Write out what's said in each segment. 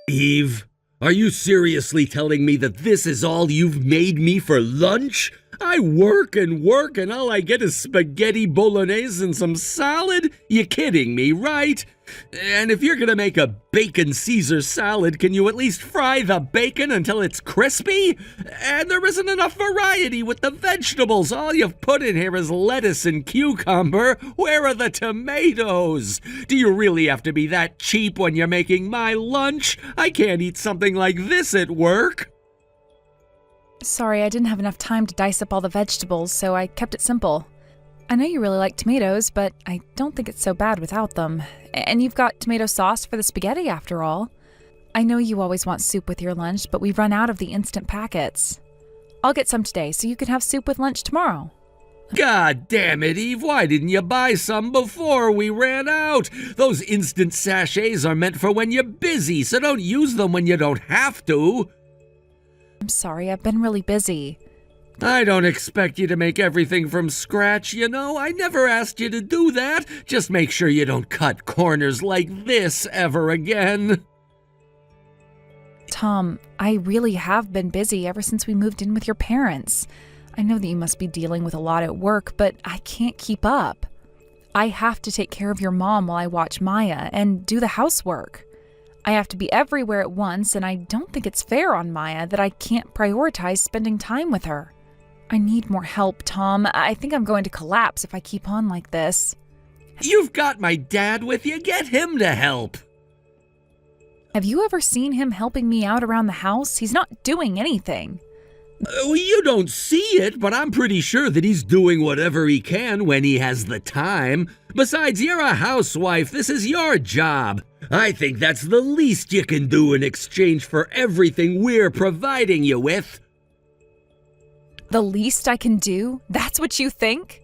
Eve, are you seriously telling me that this is all you've made me for lunch? I work and all I get is spaghetti bolognese and some salad? You kidding me, right? And if you're gonna make a bacon Caesar salad, can you at least fry the bacon until it's crispy? And there isn't enough variety with the vegetables. All you've put in here is lettuce and cucumber. Where are the tomatoes? Do you really have to be that cheap when you're making my lunch? I can't eat something like this at work. Sorry, I didn't have enough time to dice up all the vegetables, so I kept it simple. I know you really like tomatoes, but I don't think it's so bad without them. And you've got tomato sauce for the spaghetti after all. I know you always want soup with your lunch, but we've run out of the instant packets. I'll get some today so you can have soup with lunch tomorrow. God damn it, Eve, why didn't you buy some before we ran out? Those instant sachets are meant for when you're busy, so don't use them when you don't have to. I'm sorry, I've been really busy. I don't expect you to make everything from scratch, you know? I never asked you to do that. Just make sure you don't cut corners like this ever again. Tom, I really have been busy ever since we moved in with your parents. I know that you must be dealing with a lot at work, but I can't keep up. I have to take care of your mom while I watch Maya and do the housework. I have to be everywhere at once, and I don't think it's fair on Maya that I can't prioritize spending time with her. I need more help, Tom. I think I'm going to collapse if I keep on like this. You've got my dad with you. Get him to help. Have you ever seen him helping me out around the house? He's not doing anything. You don't see it, but I'm pretty sure that he's doing whatever he can when he has the time. Besides, you're a housewife. This is your job. I think that's the least you can do in exchange for everything we're providing you with. The least I can do? That's what you think?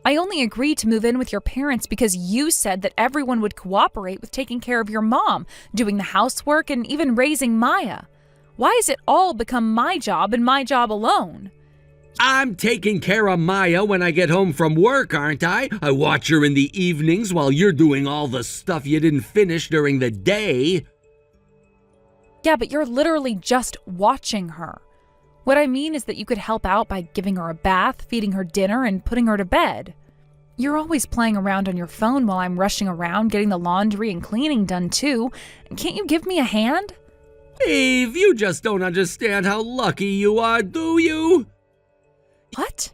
I only agreed to move in with your parents because you said that everyone would cooperate with taking care of your mom, doing the housework, and even raising Maya. Why has it all become my job and my job alone? I'm taking care of Maya when I get home from work, aren't I? I watch her in the evenings while you're doing all the stuff you didn't finish during the day. Yeah, but you're literally just watching her. What I mean is that you could help out by giving her a bath, feeding her dinner, and putting her to bed. You're always playing around on your phone while I'm rushing around getting the laundry and cleaning done too. Can't you give me a hand? Eve, you just don't understand how lucky you are, do you? What?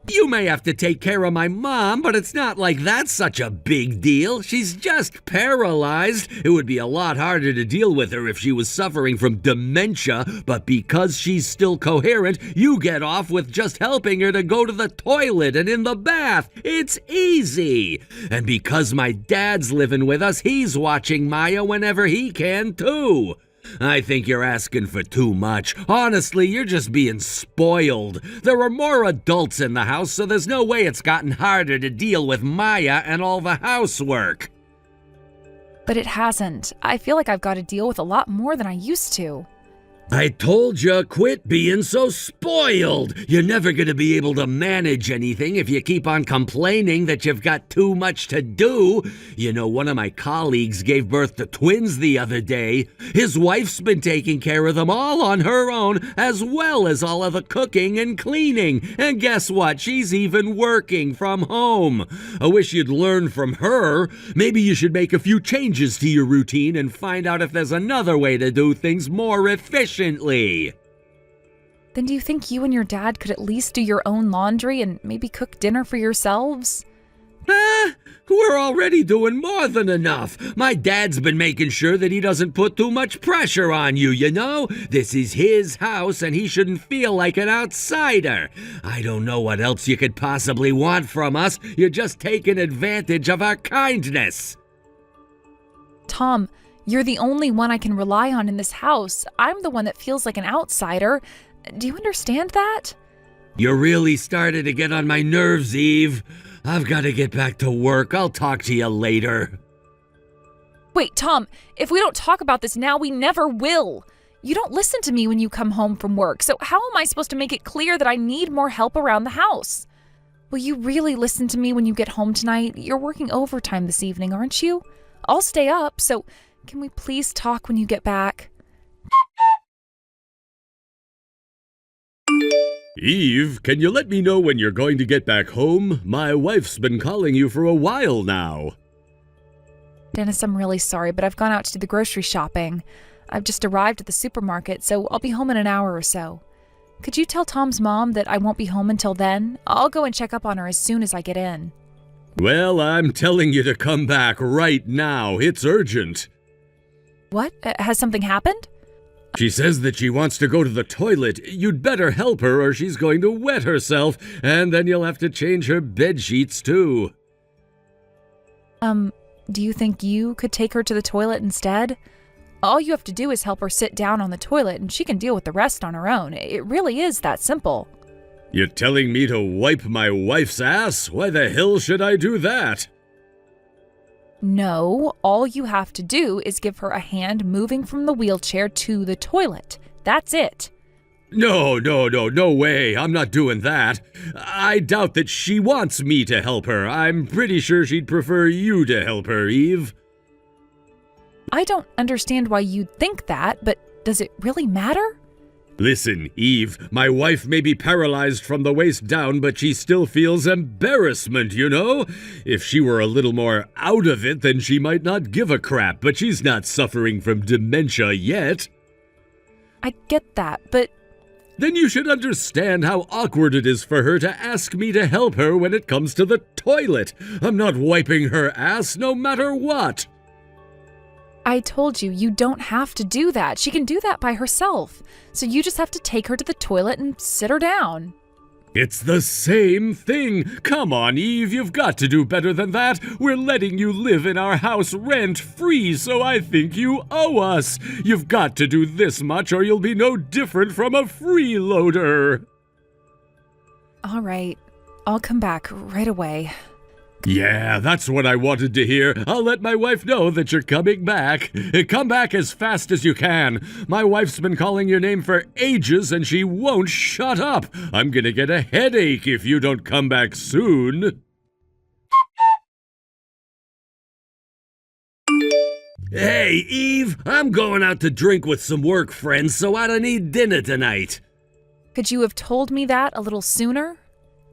You may have to take care of my mom, but it's not like that's such a big deal. She's just paralyzed. It would be a lot harder to deal with her if she was suffering from dementia, but because she's still coherent, you get off with just helping her to go to the toilet and in the bath. It's easy. And because my dad's living with us, he's watching Maya whenever he can, too. I think you're asking for too much. Honestly, you're just being spoiled. There are more adults in the house, so there's no way it's gotten harder to deal with Maya and all the housework. But it hasn't. I feel like I've got to deal with a lot more than I used to. I told you, quit being so spoiled. You're never going to be able to manage anything if you keep on complaining that you've got too much to do. You know, one of my colleagues gave birth to twins the other day. His wife's been taking care of them all on her own, as well as all of the cooking and cleaning. And guess what? She's even working from home. I wish you'd learn from her. Maybe you should make a few changes to your routine and find out if there's another way to do things more efficiently. Then do you think you and your dad could at least do your own laundry and maybe cook dinner for yourselves? We're already doing more than enough. My dad's been making sure that he doesn't put too much pressure on you, you know? This is his house and he shouldn't feel like an outsider. I don't know what else you could possibly want from us. You're just taking advantage of our kindness. Tom, you're the only one I can rely on in this house. I'm the one that feels like an outsider. Do you understand that? You really started to get on my nerves, Eve. I've got to get back to work. I'll talk to you later. Wait, Tom, if we don't talk about this now, we never will. You don't listen to me when you come home from work, so how am I supposed to make it clear that I need more help around the house? Will you really listen to me when you get home tonight? You're working overtime this evening, aren't you? I'll stay up, so Can we please talk when you get back? Eve, can you let me know when you're going to get back home? My wife's been calling you for a while now. Dennis, I'm really sorry, but I've gone out to do the grocery shopping. I've just arrived at the supermarket, so I'll be home in an hour or so. Could you tell Tom's mom that I won't be home until then? I'll go and check up on her as soon as I get in. Well, I'm telling you to come back right now. It's urgent. What? Has something happened? She says that she wants to go to the toilet. You'd better help her or she's going to wet herself, and then you'll have to change her bed sheets too. Do you think you could take her to the toilet instead? All you have to do is help her sit down on the toilet and she can deal with the rest on her own. It really is that simple. You're telling me to wipe my wife's ass? Why the hell should I do that? No, all you have to do is give her a hand moving from the wheelchair to the toilet. That's it. No way. I'm not doing that. I doubt that she wants me to help her. I'm pretty sure she'd prefer you to help her, Eve. I don't understand why you'd think that, but does it really matter? Listen, Eve, my wife may be paralyzed from the waist down, but she still feels embarrassment, you know? If she were a little more out of it, then she might not give a crap, but she's not suffering from dementia yet. I get that, but... Then you should understand how awkward it is for her to ask me to help her when it comes to the toilet. I'm not wiping her ass no matter what. I told you, you don't have to do that. She can do that by herself. So you just have to take her to the toilet and sit her down. It's the same thing. Come on, Eve, you've got to do better than that. We're letting you live in our house rent-free, so I think you owe us. You've got to do this much or you'll be no different from a freeloader. All right, I'll come back right away. Yeah, that's what I wanted to hear. I'll let my wife know that you're coming back. Come back as fast as you can. My wife's been calling your name for ages and she won't shut up. I'm gonna get a headache if you don't come back soon. Hey, Eve, I'm going out to drink with some work friends, so I don't need dinner tonight. Could you have told me that a little sooner?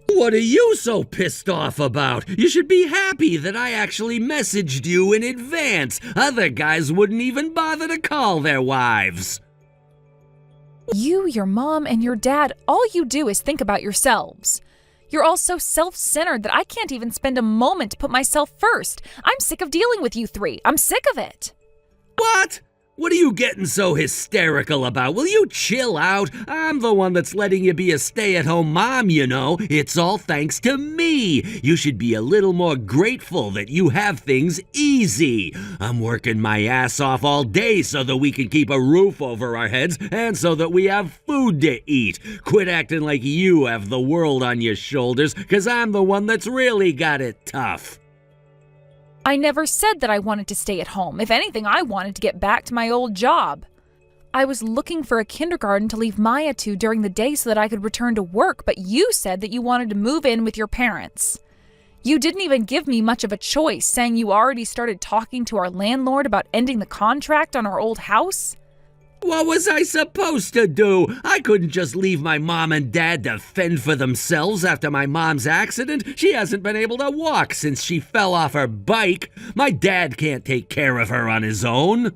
What are you so pissed off about? You should be happy that I actually messaged you in advance. Other guys wouldn't even bother to call their wives. You, your mom, and your dad, all you do is think about yourselves. You're all so self-centered that I can't even spend a moment to put myself first. I'm sick of dealing with you three. I'm sick of it. What? What are you getting so hysterical about? Will you chill out? I'm the one that's letting you be a stay-at-home mom, you know. It's all thanks to me. You should be a little more grateful that you have things easy. I'm working my ass off all day so that we can keep a roof over our heads and so that we have food to eat. Quit acting like you have the world on your shoulders, 'cause I'm the one that's really got it tough. I never said that I wanted to stay at home. If anything, I wanted to get back to my old job. I was looking for a kindergarten to leave Maya to during the day so that I could return to work, but you said that you wanted to move in with your parents. You didn't even give me much of a choice, saying you already started talking to our landlord about ending the contract on our old house. What was I supposed to do? I couldn't just leave my mom and dad to fend for themselves after my mom's accident. She hasn't been able to walk since she fell off her bike. My dad can't take care of her on his own.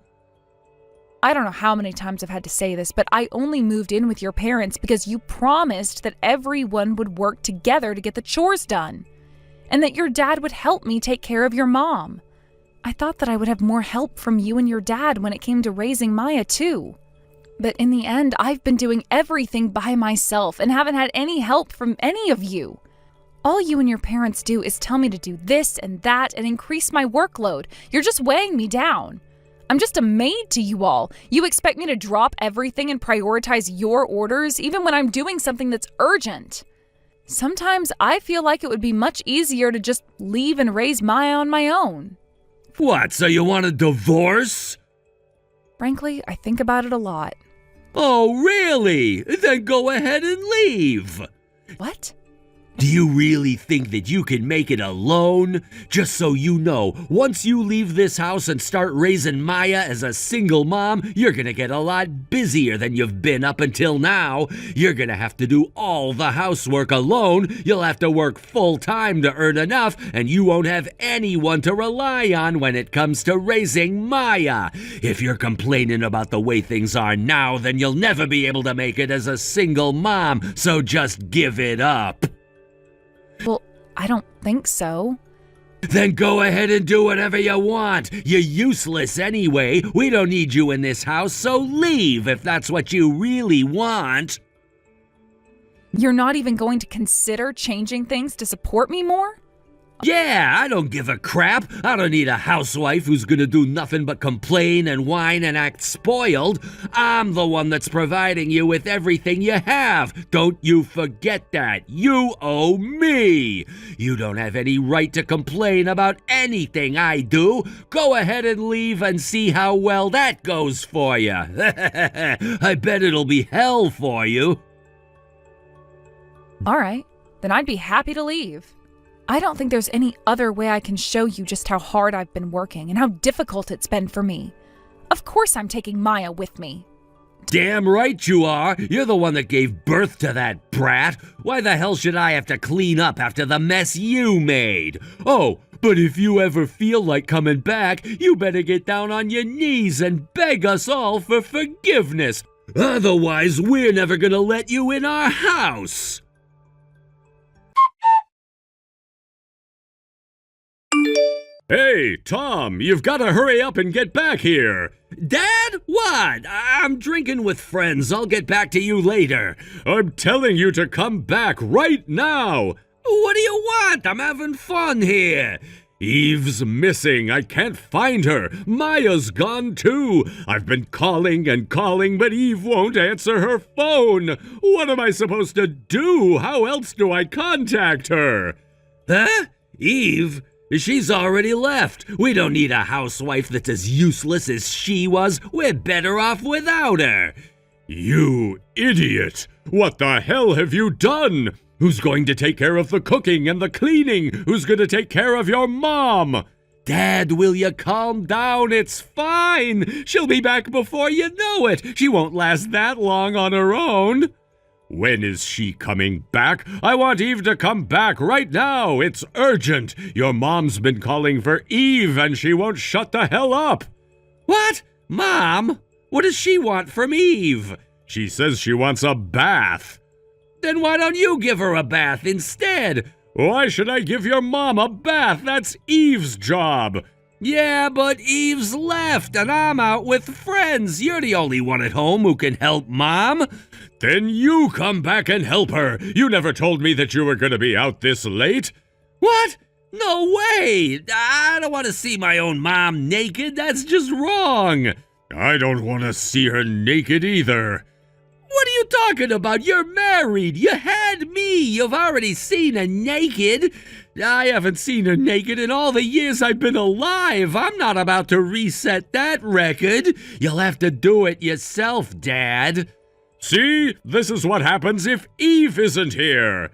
I don't know how many times I've had to say this, but I only moved in with your parents because you promised that everyone would work together to get the chores done, and that your dad would help me take care of your mom. I thought that I would have more help from you and your dad when it came to raising Maya, too. But in the end, I've been doing everything by myself and haven't had any help from any of you. All you and your parents do is tell me to do this and that and increase my workload. You're just weighing me down. I'm just a maid to you all. You expect me to drop everything and prioritize your orders even when I'm doing something that's urgent. Sometimes I feel like it would be much easier to just leave and raise Maya on my own. What, so you want a divorce? Frankly, I think about it a lot. Oh, really? Then go ahead and leave. What? Do you really think that you can make it alone? Just so you know, once you leave this house and start raising Maya as a single mom, you're gonna get a lot busier than you've been up until now. You're gonna have to do all the housework alone. You'll have to work full time to earn enough, and you won't have anyone to rely on when it comes to raising Maya. If you're complaining about the way things are now, then you'll never be able to make it as a single mom, so just give it up. Well, I don't think so. Then go ahead and do whatever you want. You're useless anyway. We don't need you in this house, so leave if that's what you really want. You're not even going to consider changing things to support me more? Yeah, I don't give a crap. I don't need a housewife who's gonna do nothing but complain and whine and act spoiled. I'm the one that's providing you with everything you have. Don't you forget that. You owe me. You don't have any right to complain about anything I do. Go ahead and leave and see how well that goes for you. I bet it'll be hell for you. All right, then I'd be happy to leave. I don't think there's any other way I can show you just how hard I've been working and how difficult it's been for me. Of course I'm taking Maya with me. Damn right you are. You're the one that gave birth to that brat. Why the hell should I have to clean up after the mess you made? Oh, but if you ever feel like coming back, you better get down on your knees and beg us all for forgiveness. Otherwise, we're never gonna let you in our house. Hey, Tom, you've got to hurry up and get back here. Dad? What? I'm drinking with friends. I'll get back to you later. I'm telling you to come back right now. What do you want? I'm having fun here. Eve's missing. I can't find her. Maya's gone too. I've been calling and calling, but Eve won't answer her phone. What am I supposed to do? How else do I contact her? Huh? Eve? She's already left. We don't need a housewife that's as useless as she was. We're better off without her. You idiot! What the hell have you done? Who's going to take care of the cooking and the cleaning? Who's going to take care of your mom? Dad, will you calm down? It's fine. She'll be back before you know it. She won't last that long on her own. When is she coming back? I want Eve to come back right now. It's urgent. Your mom's been calling for Eve and she won't shut the hell up. What? Mom? What does she want from Eve? She says she wants a bath. Then why don't you give her a bath instead? Why should I give your mom a bath? That's Eve's job. Yeah, but Eve's left and I'm out with friends. You're the only one at home who can help Mom. Then you come back and help her. You never told me that you were going to be out this late. What? No way! I don't want to see my own mom naked. That's just wrong. I don't want to see her naked either. What are you talking about? You're married. You had me. You've already seen her naked. I haven't seen her naked in all the years I've been alive. I'm not about to reset that record. You'll have to do it yourself, Dad. See? This is what happens if Eve isn't here.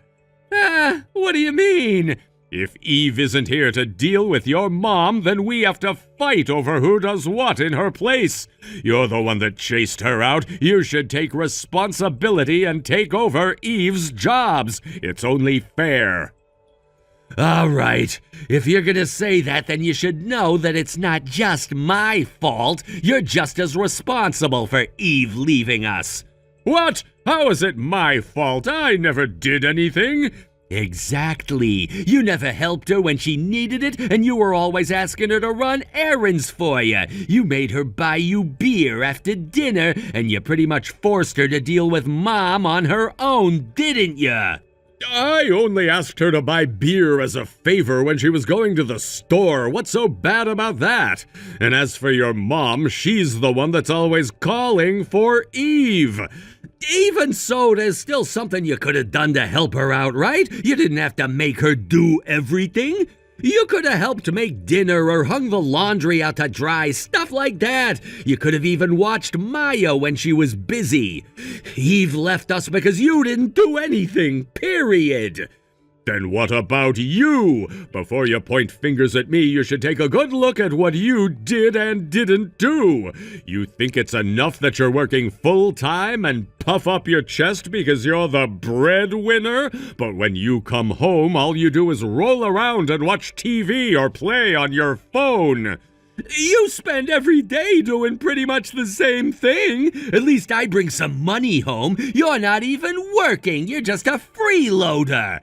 What do you mean? If Eve isn't here to deal with your mom, then we have to fight over who does what in her place. You're the one that chased her out. You should take responsibility and take over Eve's jobs. It's only fair. All right. If you're gonna say that, then you should know that it's not just my fault. You're just as responsible for Eve leaving us. What? How is it my fault? I never did anything. Exactly. You never helped her when she needed it, and you were always asking her to run errands for you. You made her buy you beer after dinner, and you pretty much forced her to deal with Mom on her own, didn't you? I only asked her to buy beer as a favor when she was going to the store. What's so bad about that? And as for your mom, she's the one that's always calling for Eve. Even so, there's still something you could have done to help her out, right? You didn't have to make her do everything. You could have helped make dinner or hung the laundry out to dry, stuff like that. You could have even watched Maya when she was busy. Eve left us because you didn't do anything, period. Then what about you? Before you point fingers at me, you should take a good look at what you did and didn't do. You think it's enough that you're working full-time and puff up your chest because you're the breadwinner? But when you come home, all you do is roll around and watch TV or play on your phone. You spend every day doing pretty much the same thing. At least I bring some money home. You're not even working. You're just a freeloader.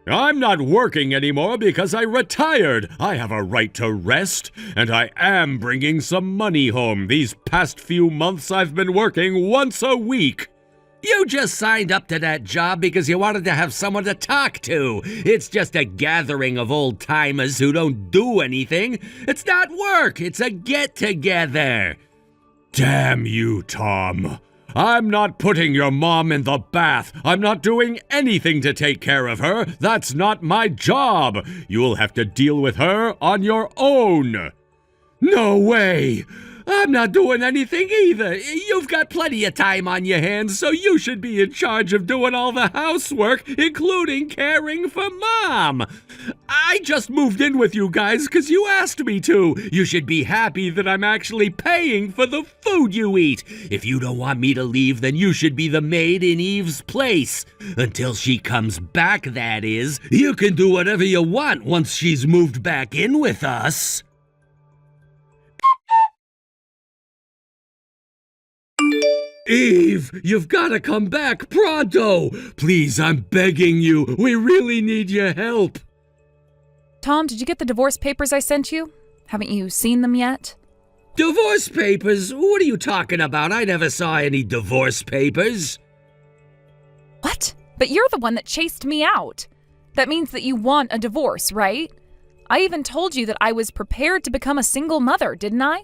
I'm not working anymore because I retired. I have a right to rest, and I am bringing some money home. These past few months I've been working once a week. You just signed up to that job because you wanted to have someone to talk to. It's just a gathering of old-timers who don't do anything. It's not work, it's a get-together. Damn you, Tom. I'm not putting your mom in the bath. I'm not doing anything to take care of her. That's not my job. You'll have to deal with her on your own. No way! I'm not doing anything either. You've got plenty of time on your hands, so you should be in charge of doing all the housework, including caring for Mom. I just moved in with you guys because you asked me to. You should be happy that I'm actually paying for the food you eat. If you don't want me to leave, then you should be the maid in Eve's place. Until she comes back, that is. You can do whatever you want once she's moved back in with us. Eve, you've got to come back pronto! Please, I'm begging you. We really need your help. Tom, did you get the divorce papers I sent you? Haven't you seen them yet? Divorce papers? What are you talking about? I never saw any divorce papers. What? But you're the one that chased me out. That means that you want a divorce, right? I even told you that I was prepared to become a single mother, didn't I?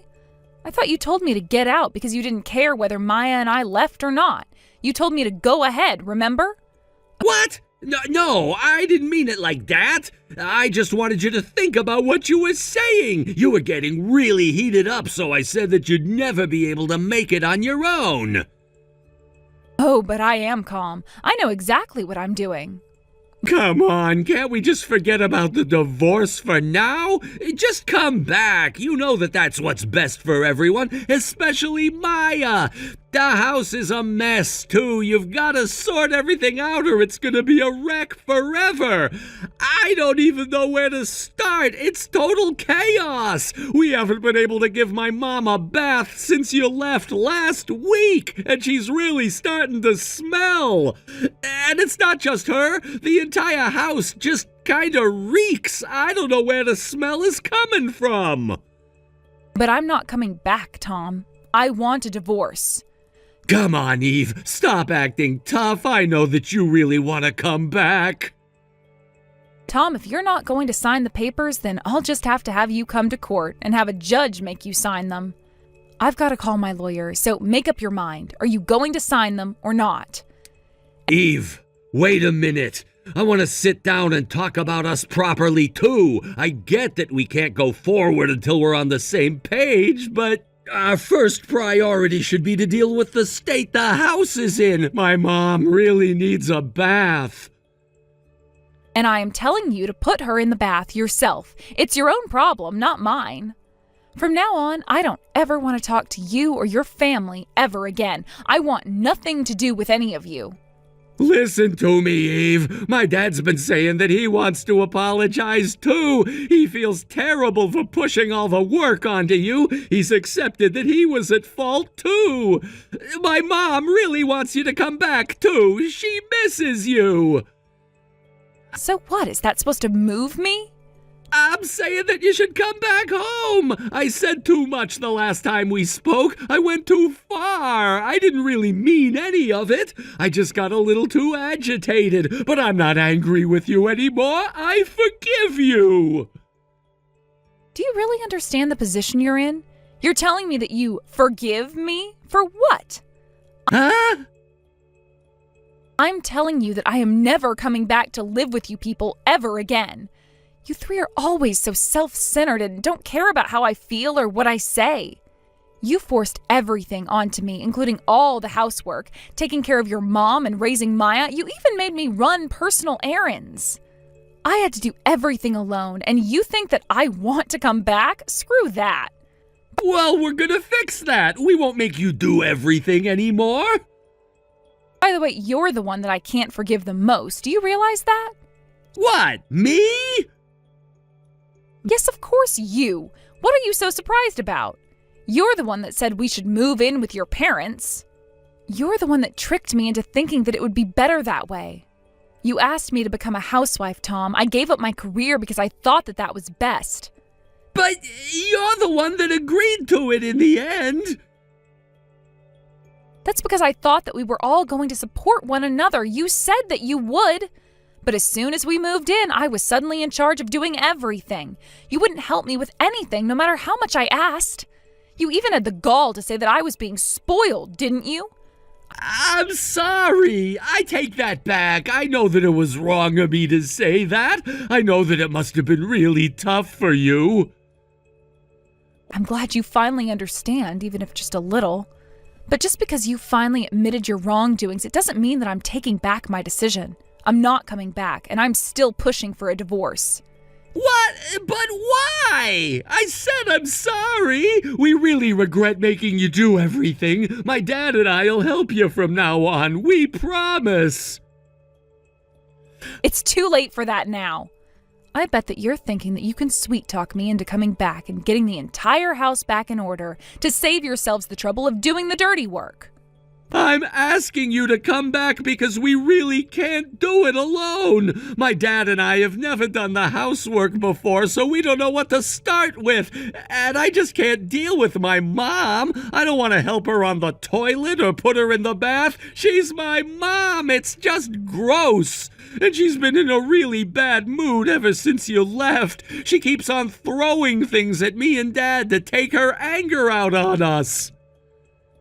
I thought you told me to get out because you didn't care whether Maya and I left or not. You told me to go ahead, remember? What? No, I didn't mean it like that. I just wanted you to think about what you were saying. You were getting really heated up, so I said that you'd never be able to make it on your own. Oh, but I am calm. I know exactly what I'm doing. Come on, can't we just forget about the divorce for now? Just come back. You know that that's what's best for everyone, especially Maya. The house is a mess, too. You've got to sort everything out or it's going to be a wreck forever. I don't even know where to start. It's total chaos. We haven't been able to give my mom a bath since you left last week, and she's really starting to smell. And it's not just her. The entire house just kind of reeks. I don't know where the smell is coming from. But I'm not coming back, Tom. I want a divorce. Come on, Eve. Stop acting tough. I know that you really want to come back. Tom, if you're not going to sign the papers, then I'll just have to have you come to court and have a judge make you sign them. I've got to call my lawyer, so make up your mind. Are you going to sign them or not? Eve, wait a minute. I want to sit down and talk about us properly, too. I get that we can't go forward until we're on the same page, but our first priority should be to deal with the state the house is in. My mom really needs a bath. And I am telling you to put her in the bath yourself. It's your own problem, not mine. From now on, I don't ever want to talk to you or your family ever again. I want nothing to do with any of you. Listen to me, Eve. My dad's been saying that he wants to apologize, too. He feels terrible for pushing all the work onto you. He's accepted that he was at fault, too. My mom really wants you to come back, too. She misses you. So what? Is that supposed to move me? I'm saying that you should come back home. I said too much the last time we spoke. I went too far. I didn't really mean any of it. I just got a little too agitated. But I'm not angry with you anymore. I forgive you. Do you really understand the position you're in? You're telling me that you forgive me? For what? Huh? I'm telling you that I am never coming back to live with you people ever again. You three are always so self-centered and don't care about how I feel or what I say. You forced everything onto me, including all the housework, taking care of your mom and raising Maya. You even made me run personal errands. I had to do everything alone, and you think that I want to come back? Screw that. Well, we're gonna fix that. We won't make you do everything anymore. By the way, you're the one that I can't forgive the most. Do you realize that? What, me? Yes, of course you. What are you so surprised about? You're the one that said we should move in with your parents. You're the one that tricked me into thinking that it would be better that way. You asked me to become a housewife, Tom. I gave up my career because I thought that that was best. But you're the one that agreed to it in the end. That's because I thought that we were all going to support one another. You said that you would. But as soon as we moved in, I was suddenly in charge of doing everything. You wouldn't help me with anything, no matter how much I asked. You even had the gall to say that I was being spoiled, didn't you? I'm sorry. I take that back. I know that it was wrong of me to say that. I know that it must have been really tough for you. I'm glad you finally understand, even if just a little. But just because you finally admitted your wrongdoings, it doesn't mean that I'm taking back my decision. I'm not coming back, and I'm still pushing for a divorce. What? But why? I said I'm sorry. We really regret making you do everything. My dad and I'll help you from now on. We promise. It's too late for that now. I bet that you're thinking that you can sweet-talk me into coming back and getting the entire house back in order to save yourselves the trouble of doing the dirty work. I'm asking you to come back because we really can't do it alone. My dad and I have never done the housework before, so we don't know what to start with. And I just can't deal with my mom. I don't want to help her on the toilet or put her in the bath. She's my mom. It's just gross. And she's been in a really bad mood ever since you left. She keeps on throwing things at me and Dad to take her anger out on us.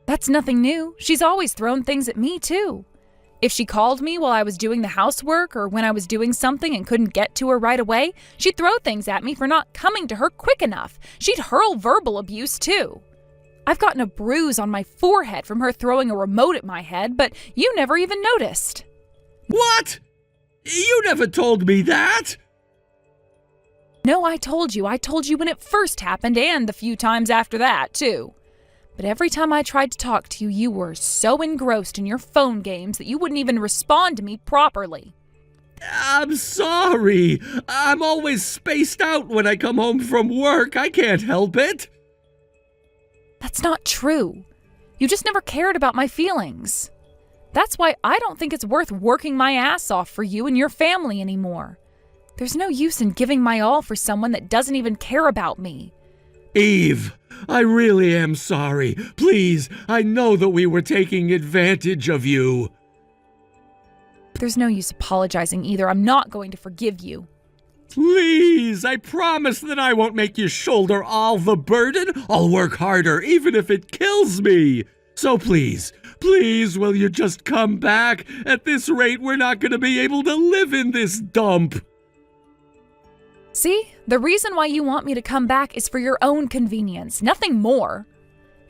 That's nothing new. She's always thrown things at me, too. If she called me while I was doing the housework or when I was doing something and couldn't get to her right away, she'd throw things at me for not coming to her quick enough. She'd hurl verbal abuse, too. I've gotten a bruise on my forehead from her throwing a remote at my head, but you never even noticed. What? You never told me that. No, I told you. I told you when it first happened and the few times after that, too. But every time I tried to talk to you, you were so engrossed in your phone games that you wouldn't even respond to me properly. I'm sorry. I'm always spaced out when I come home from work. I can't help it. That's not true. You just never cared about my feelings. That's why I don't think it's worth working my ass off for you and your family anymore. There's no use in giving my all for someone that doesn't even care about me. Eve, I really am sorry. Please, I know that we were taking advantage of you. There's no use apologizing either. I'm not going to forgive you. Please, I promise that I won't make you shoulder all the burden. I'll work harder, even if it kills me. So please, will you just come back? At this rate, we're not going to be able to live in this dump. See, the reason why you want me to come back is for your own convenience, nothing more.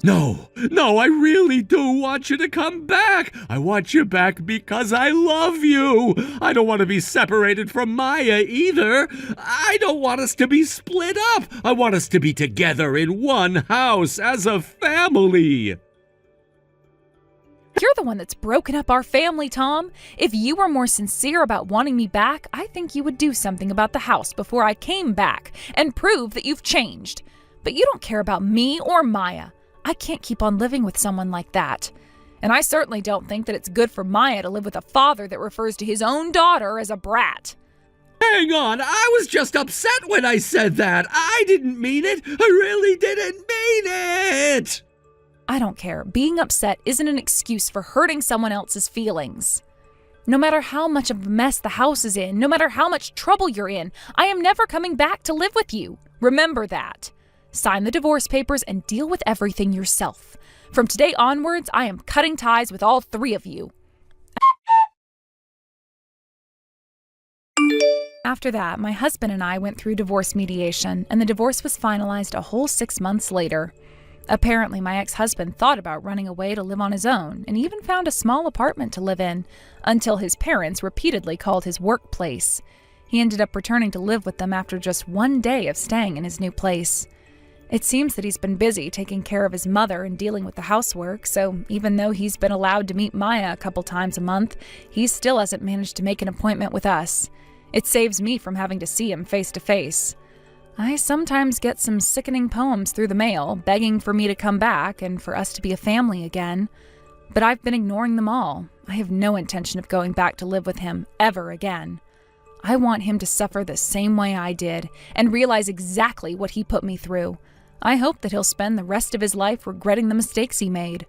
No, I really do want you to come back. I want you back because I love you. I don't want to be separated from Maya either. I don't want us to be split up. I want us to be together in one house as a family. You're the one that's broken up our family, Tom. If you were more sincere about wanting me back, I think you would do something about the house before I came back and prove that you've changed. But you don't care about me or Maya. I can't keep on living with someone like that. And I certainly don't think that it's good for Maya to live with a father that refers to his own daughter as a brat. Hang on, I was just upset when I said that. I didn't mean it. I really didn't mean it. I don't care. Being upset isn't an excuse for hurting someone else's feelings. No matter how much of a mess the house is in, no matter how much trouble you're in, I am never coming back to live with you. Remember that. Sign the divorce papers and deal with everything yourself. From today onwards, I am cutting ties with all three of you. After that, my husband and I went through divorce mediation, and the divorce was finalized a whole 6 months later. Apparently, my ex-husband thought about running away to live on his own and even found a small apartment to live in until his parents repeatedly called his workplace. He ended up returning to live with them after just one day of staying in his new place. It seems that he's been busy taking care of his mother and dealing with the housework, so even though he's been allowed to meet Maya a couple times a month, he still hasn't managed to make an appointment with us. It saves me from having to see him face to face. I sometimes get some sickening poems through the mail, begging for me to come back and for us to be a family again. But I've been ignoring them all. I have no intention of going back to live with him ever again. I want him to suffer the same way I did and realize exactly what he put me through. I hope that he'll spend the rest of his life regretting the mistakes he made.